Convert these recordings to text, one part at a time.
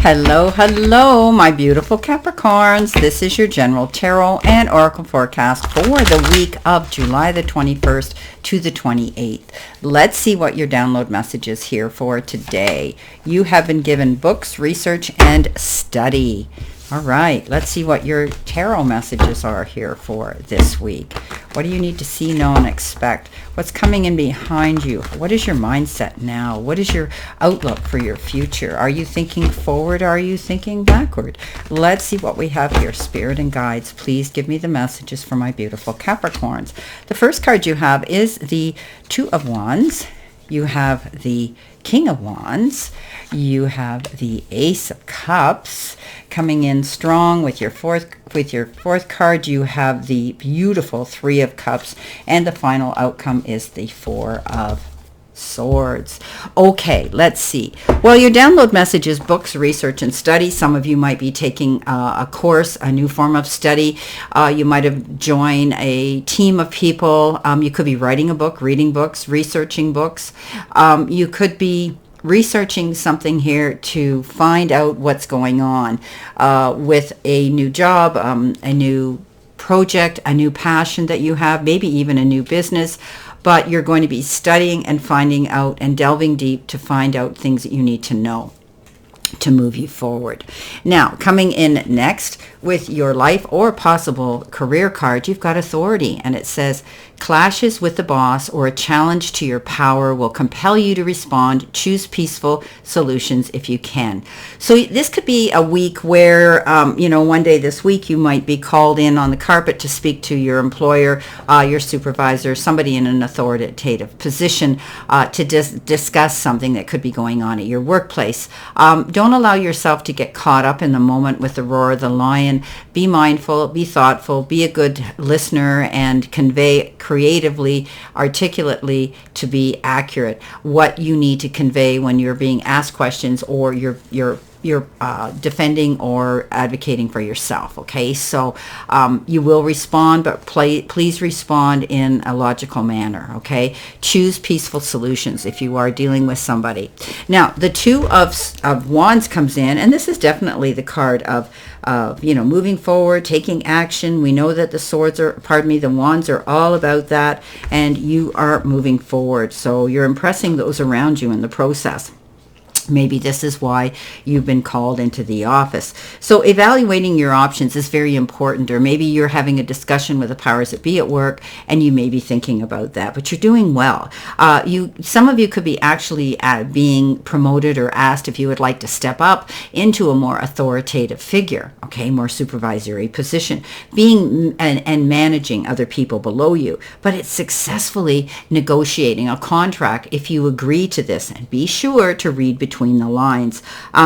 Hello, hello, my beautiful Capricorns. This is your general tarot and oracle forecast for the week of July the 21st to the 28th. Let's see what your download message is here for today. You have been given books, research, and study. All right, let's see what your tarot messages are here for this week. What do you need to see, know, and expect? What's coming in behind you? What is your mindset now? What is your outlook for your future? Are you thinking forward? Or are you thinking backward? Let's see what we have here. Spirit and guides, please give me the messages for my beautiful Capricorns. The first card you have is the Two of Wands. You have the King of Wands. You have the Ace of Cups coming in strong with your fourth card. You have the beautiful Three of Cups, and the final outcome is the Four of Swords. Okay, let's see. Well, your download message is books, research, and study. Some of you might be taking a course, a new form of study. You might have joined a team of people. You could be writing a book, reading books, researching books. You could be researching something here to find out what's going on with a new job, a new project, a new passion that you have, maybe even a new business. But you're going to be studying and finding out and delving deep to find out things that you need to know to move you forward. Now, coming in next with your life or possible career card, you've got Authority, and it says, clashes with the boss or a challenge to your power will compel you to respond. Choose peaceful solutions if you can. So this could be a week where, one day this week you might be called in on the carpet to speak to your employer, your supervisor, somebody in an authoritative position to discuss something that could be going on at your workplace. Don't allow yourself to get caught up in the moment with the roar of the lion. Be mindful, be thoughtful, be a good listener, and convey creatively, articulately, to be accurate what you need to convey when you're being asked questions or you're defending or advocating for yourself. Okay, so you will respond, but please respond in a logical manner. Okay, choose peaceful solutions if you are dealing with somebody. Now, the Two of Wands comes in, and this is definitely the card of moving forward, taking action. We know that the wands are all about that, and you are moving forward. So you're impressing those around you in the process. Maybe this is why you've been called into the office. So evaluating your options is very important, or maybe you're having a discussion with the powers that be at work and you may be thinking about that, but you're doing well. Some of you could be actually being promoted or asked if you would like to step up into a more authoritative figure, okay, more supervisory position, being and managing other people below you. But it's successfully negotiating a contract if you agree to this, and be sure to read between the lines.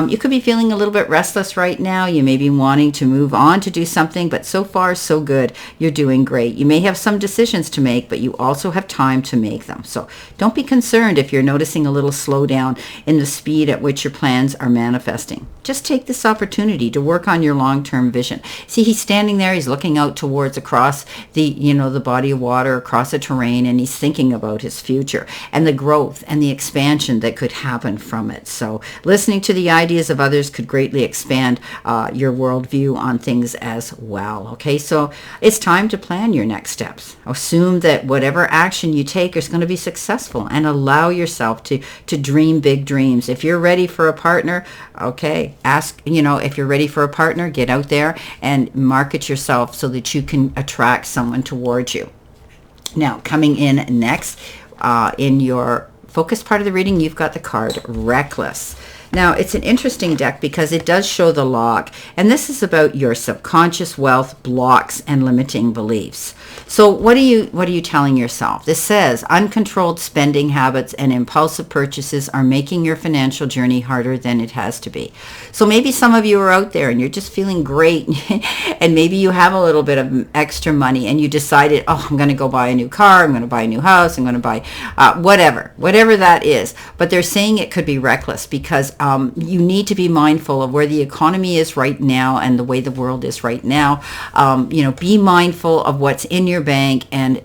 You could be feeling a little bit restless right now. You may be wanting to move on to do something, but so far so good. You're doing great. You may have some decisions to make, but you also have time to make them. So don't be concerned if you're noticing a little slowdown in the speed at which your plans are manifesting. Just take this opportunity to work on your long-term vision. See, he's standing there, he's looking out towards across the body of water, across the terrain, and he's thinking about his future and the growth and the expansion that could happen from it. So listening to the ideas of others could greatly expand your worldview on things as well. Okay, so it's time to plan your next steps. Assume that whatever action you take is going to be successful, and allow yourself to dream big dreams. If you're ready for a partner, okay, if you're ready for a partner, get out there and market yourself so that you can attract someone towards you. Now, coming in next in your focus part of the reading, you've got the card Reckless. Now, it's an interesting deck because it does show the lock, and this is about your subconscious wealth blocks and limiting beliefs. So what are you telling yourself? This says uncontrolled spending habits and impulsive purchases are making your financial journey harder than it has to be. So maybe some of you are out there and you're just feeling great and maybe you have a little bit of extra money and you decided, I'm going to go buy a new car, I'm going to buy a new house, I'm going to buy whatever that is. But they're saying it could be reckless because you need to be mindful of where the economy is right now and the way the world is right now. Be mindful of what's in your bank and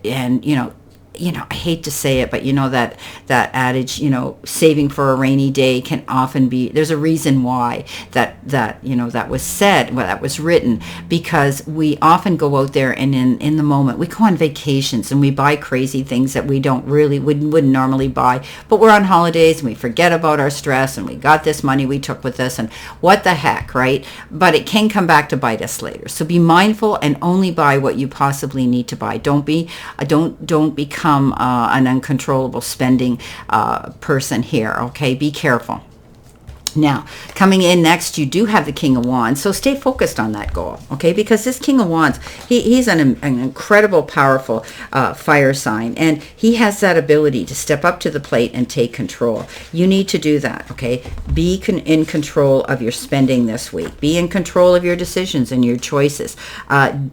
I hate to say it, but that adage, saving for a rainy day can often be, there's a reason why that was said, well, that was written, because we often go out there and in the moment, we go on vacations and we buy crazy things that we wouldn't normally buy, but we're on holidays and we forget about our stress and we got this money we took with us and what the heck, right? But it can come back to bite us later. So be mindful and only buy what you possibly need to buy. Don't become an uncontrollable spending person here. Okay, be careful. Now, coming in next, you do have the King of Wands, so stay focused on that goal, okay? Because this King of Wands, he's an incredible, powerful fire sign, and he has that ability to step up to the plate and take control. You need to do that, okay? Be in control of your spending this week. Be in control of your decisions and your choices.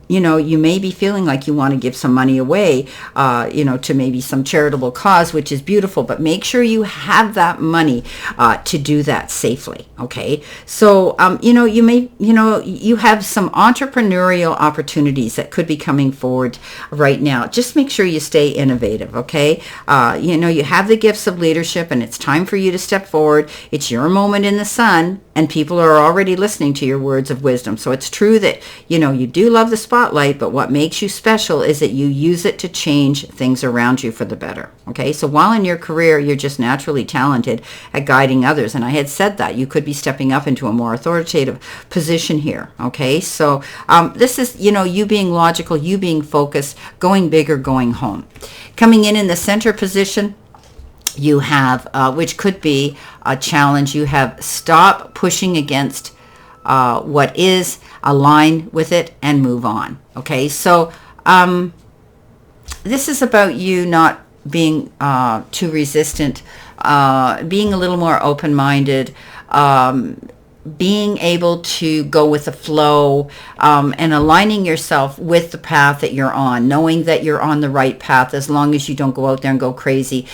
You may be feeling like you want to give some money away, to maybe some charitable cause, which is beautiful, but make sure you have that money to do that safely. Okay, so you have some entrepreneurial opportunities that could be coming forward right now. Just make sure you stay innovative. Okay, you have the gifts of leadership, and it's time for you to step forward. It's your moment in the sun, and people are already listening to your words of wisdom. So it's true that you do love the spotlight, but what makes you special is that you use it to change things around you for the better. Okay, so while in your career you're just naturally talented at guiding others, and I had said that you could be stepping up into a more authoritative position here. Okay, so this is you being logical, you being focused, going big or going home. Coming in the center position, you have which could be a challenge. You have stop pushing against what is, align with it and move on. Okay, so this is about you not being too resistant, being a little more open-minded, being able to go with the flow, and aligning yourself with the path that you're on, knowing that you're on the right path as long as you don't go out there and go crazy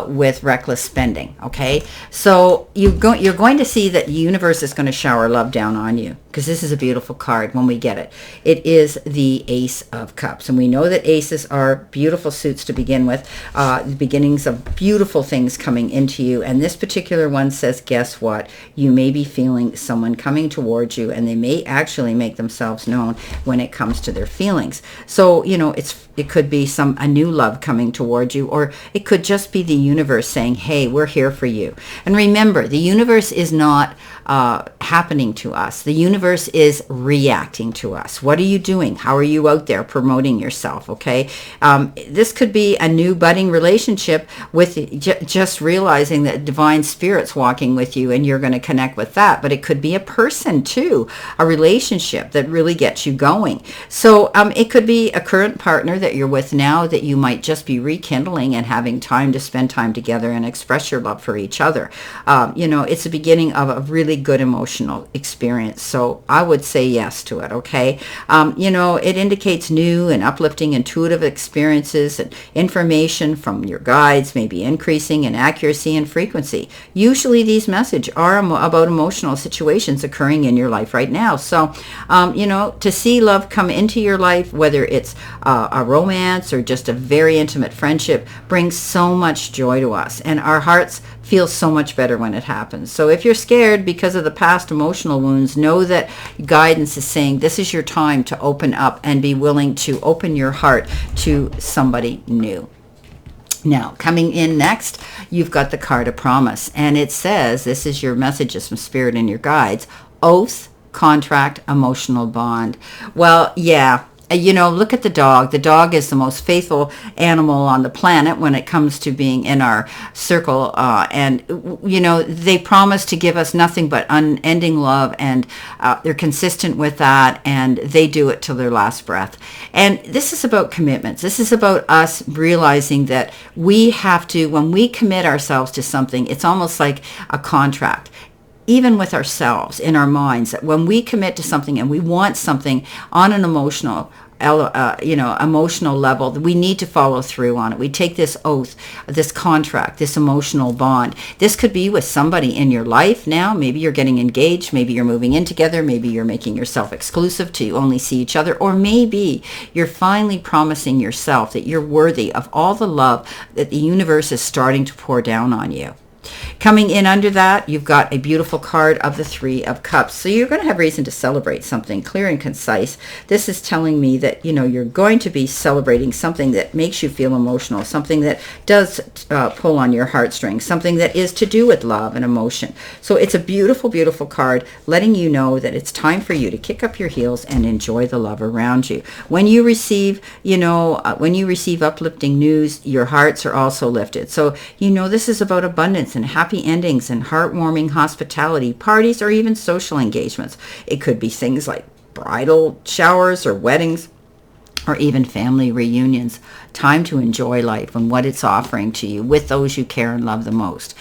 with reckless spending. Okay, so you're going to see that the universe is going to shower love down on you, because this is a beautiful card when we get it. It is the Ace of Cups, and we know that aces are beautiful suits to begin with, the beginnings of beautiful things coming into you. And this particular one says, guess what? You may be feeling someone coming towards you, and they may actually make themselves known when it comes to their feelings. So it could be a new love coming towards you, or it could just be the universe saying, hey, we're here for you. And remember, the universe is not happening to us. The universe is reacting to us. What are you doing? How are you out there promoting yourself? Okay, this could be a new budding relationship with just realizing that divine spirit's walking with you, and you're going to connect with that. But it could be a person too, a relationship that really gets you going. So it could be a current partner that you're with now that you might just be rekindling and having time to spend time together and express your love for each other. It's the beginning of a really good emotional experience. So I would say yes to it. Okay. It indicates new and uplifting intuitive experiences and information from your guides, maybe increasing in accuracy and frequency. Usually these messages are about emotional situations occurring in your life right now. So, to see love come into your life, whether it's a romance or just a very intimate friendship, brings so much joy to us, and our hearts feel so much better when it happens. So if you're scared because of the past emotional wounds, know that guidance is saying this is your time to open up and be willing to open your heart to somebody new. Now, coming in next, you've got the card of promise, and it says, this is your messages from Spirit and your guides: oath, contract, emotional bond. Well, yeah. Look at the dog. The dog is the most faithful animal on the planet when it comes to being in our circle. And they promise to give us nothing but unending love, and they're consistent with that, and they do it till their last breath. And this is about commitments. This is about us realizing that we have to, when we commit ourselves to something, it's almost like a contract. Even with ourselves in our minds, that when we commit to something and we want something on an emotional emotional level, we need to follow through on it. We take this oath, this contract, this emotional bond. This could be with somebody in your life now. Maybe you're getting engaged. Maybe you're moving in together. Maybe you're making yourself exclusive to only see each other. Or maybe you're finally promising yourself that you're worthy of all the love that the universe is starting to pour down on you. Coming in under that, you've got a beautiful card of the Three of Cups. So you're going to have reason to celebrate something clear and concise. This is telling me that, you're going to be celebrating something that makes you feel emotional, something that does pull on your heartstrings, something that is to do with love and emotion. So it's a beautiful, beautiful card letting you know that it's time for you to kick up your heels and enjoy the love around you. When you receive, uplifting news, your hearts are also lifted. So, this is about abundance and happy endings and heartwarming hospitality, parties, or even social engagements. It could be things like bridal showers or weddings, or even family reunions. Time to enjoy life and what it's offering to you with those you care and love the most.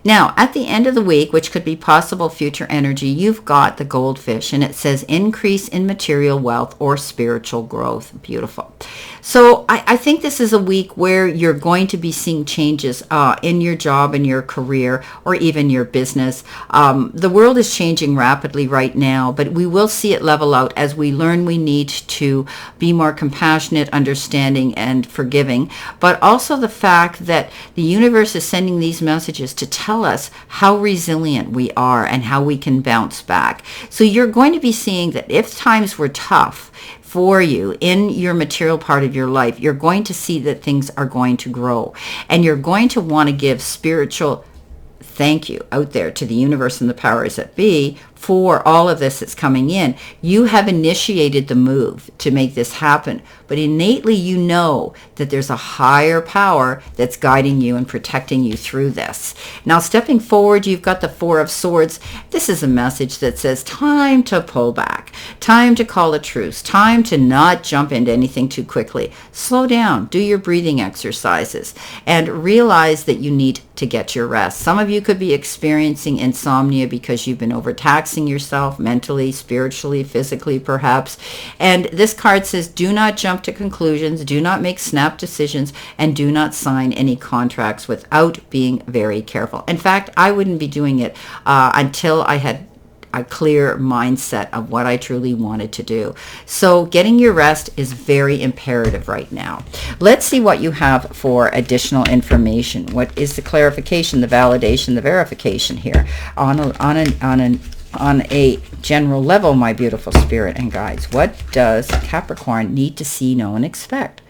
Now, at the end of the week, which could be possible future energy, you've got the goldfish, and it says increase in material wealth or spiritual growth. Beautiful. So I think this is a week where you're going to be seeing changes in your job and your career, or even your business. The world is changing rapidly right now, but we will see it level out as we learn we need to be more compassionate, understanding, and forgiving. But also the fact that the universe is sending these messages to tell us how resilient we are and how we can bounce back. So you're going to be seeing that if times were tough for you in your material part of your life, you're going to see that things are going to grow, and you're going to want to give spiritual thank you out there to the universe and the powers that be for all of this that's coming in. You have initiated the move to make this happen, but innately you know that there's a higher power that's guiding you and protecting you through this. Now, stepping forward, you've got the Four of Swords. This is a message that says time to pull back, time to call a truce, time to not jump into anything too quickly. Slow down, do your breathing exercises, and realize that you need to get your rest. Some of you could be experiencing insomnia because you've been overtaxing yourself mentally, spiritually, physically, perhaps. And this card says, do not jump to conclusions, do not make snap decisions, and do not sign any contracts without being very careful. In fact, I wouldn't be doing it until I had a clear mindset of what I truly wanted to do. So getting your rest is very imperative right now. Let's see what you have for additional information. What is the clarification, the validation, the verification here on a general level, my beautiful spirit and guides? What does Capricorn need to see, know, and expect?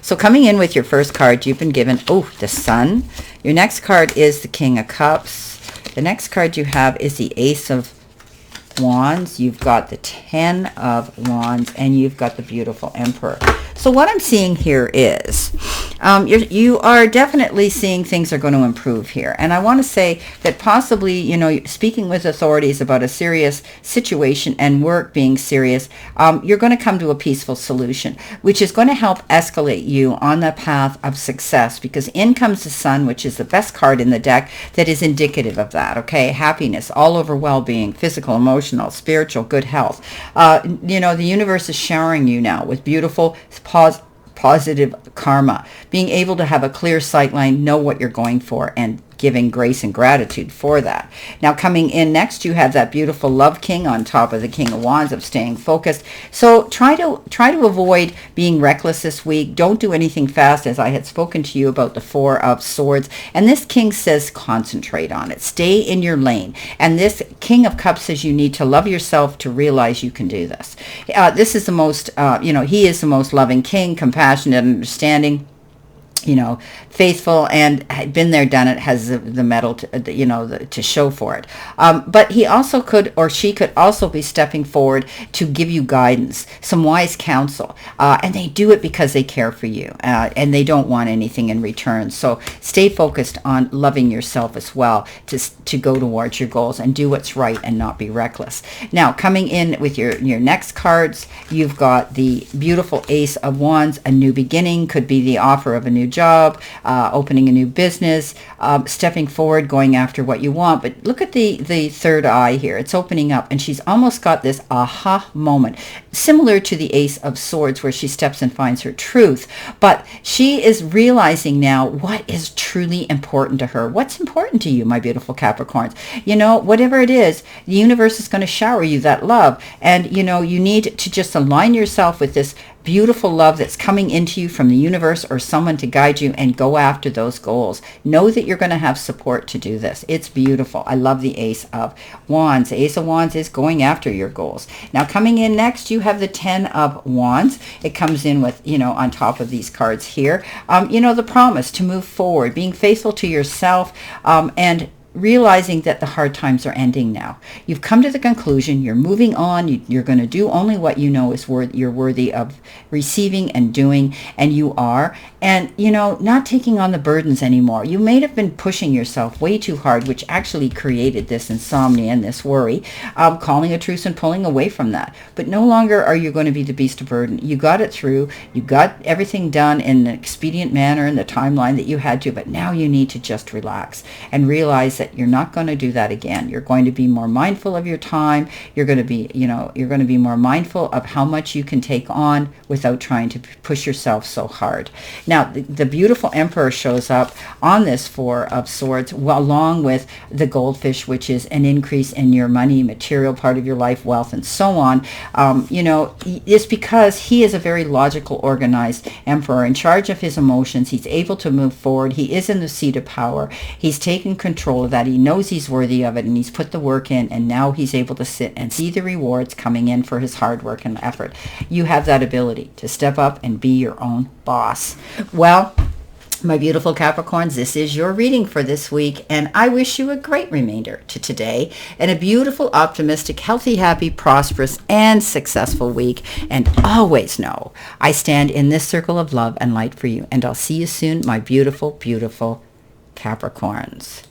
So coming in with your first card, you've been given, the Sun. Your next card is the King of Cups. The next card you have is the Ace of Wands. You've got the Ten of Wands, and you've got the beautiful Emperor. So what I'm seeing here is you are definitely seeing things are going to improve here. And I want to say that possibly, speaking with authorities about a serious situation and work being serious, you're going to come to a peaceful solution, which is going to help escalate you on the path of success, because in comes the Sun, which is the best card in the deck that is indicative of that, okay? Happiness, all over well-being, physical, emotional, spiritual, good health. The universe is showering you now with beautiful, positive karma, being able to have a clear sight line, know what you're going for, and giving grace and gratitude for that. Now coming in next, you have that beautiful Love King on top of the King of Wands, of staying focused. So try to avoid being reckless this week. Don't do anything fast, as I had spoken to you about the Four of Swords. And this King says concentrate on it. Stay in your lane. And this King of Cups says you need to love yourself to realize you can do this. This is the most, he is the most loving king, compassionate, understanding, faithful, and had been there, done it, has the metal to show for it. But he also could, or she could also be stepping forward to give you guidance, some wise counsel. And they do it because they care for you, and they don't want anything in return. So stay focused on loving yourself as well, to go towards your goals and do what's right and not be reckless. Now, coming in with your next cards, you've got the beautiful Ace of Wands. A new beginning could be the offer of a new job, opening a new business, stepping forward, going after what you want. But look at the third eye here. It's opening up, and she's almost got this aha moment, similar to the Ace of Swords, where she steps and finds her truth. But she is realizing now what is truly important to her. What's important to you, my beautiful Capricorns? You know, whatever it is, the universe is going to shower you that love. And, you know, you need to just align yourself with this beautiful love that's coming into you from the universe or someone to guide you, and go after those goals. Know that you're going to have support to do this. It's beautiful. I love the Ace of Wands. The Ace of Wands is going after your goals. Now, coming in next, you have the Ten of Wands. It comes in with, you know, on top of these cards here, you know, the promise to move forward, being faithful to yourself, and realizing that the hard times are ending now. You've come to the conclusion, you're moving on, you're going to do only what you know is you're worthy of receiving and doing, and you are. And, you know, not taking on the burdens anymore. You may have been pushing yourself way too hard, which actually created this insomnia and this worry, calling a truce and pulling away from that. But no longer are you going to be the beast of burden. You got it through. You got everything done in an expedient manner in the timeline that you had to, but now you need to just relax and realize that you're not going to do that again. You're going to be more mindful of your time. You're going to be, you know, you're going to be more mindful of how much you can take on without trying to push yourself so hard. Now, the beautiful Emperor shows up on this Four of Swords, along with the Goldfish, which is an increase in your money, material part of your life, wealth, and so on. You know, it's because he is a very logical, organized Emperor in charge of his emotions. He's able to move forward. He is in the seat of power. He's taken control of that. He knows he's worthy of it, and he's put the work in, and now he's able to sit and see the rewards coming in for his hard work and effort. You have that ability to step up and be your own boss. Well, my beautiful Capricorns, this is your reading for this week, and I wish you a great remainder to today and a beautiful, optimistic, healthy, happy, prosperous, and successful week. And always know I stand in this circle of love and light for you, and I'll see you soon, my beautiful, beautiful Capricorns.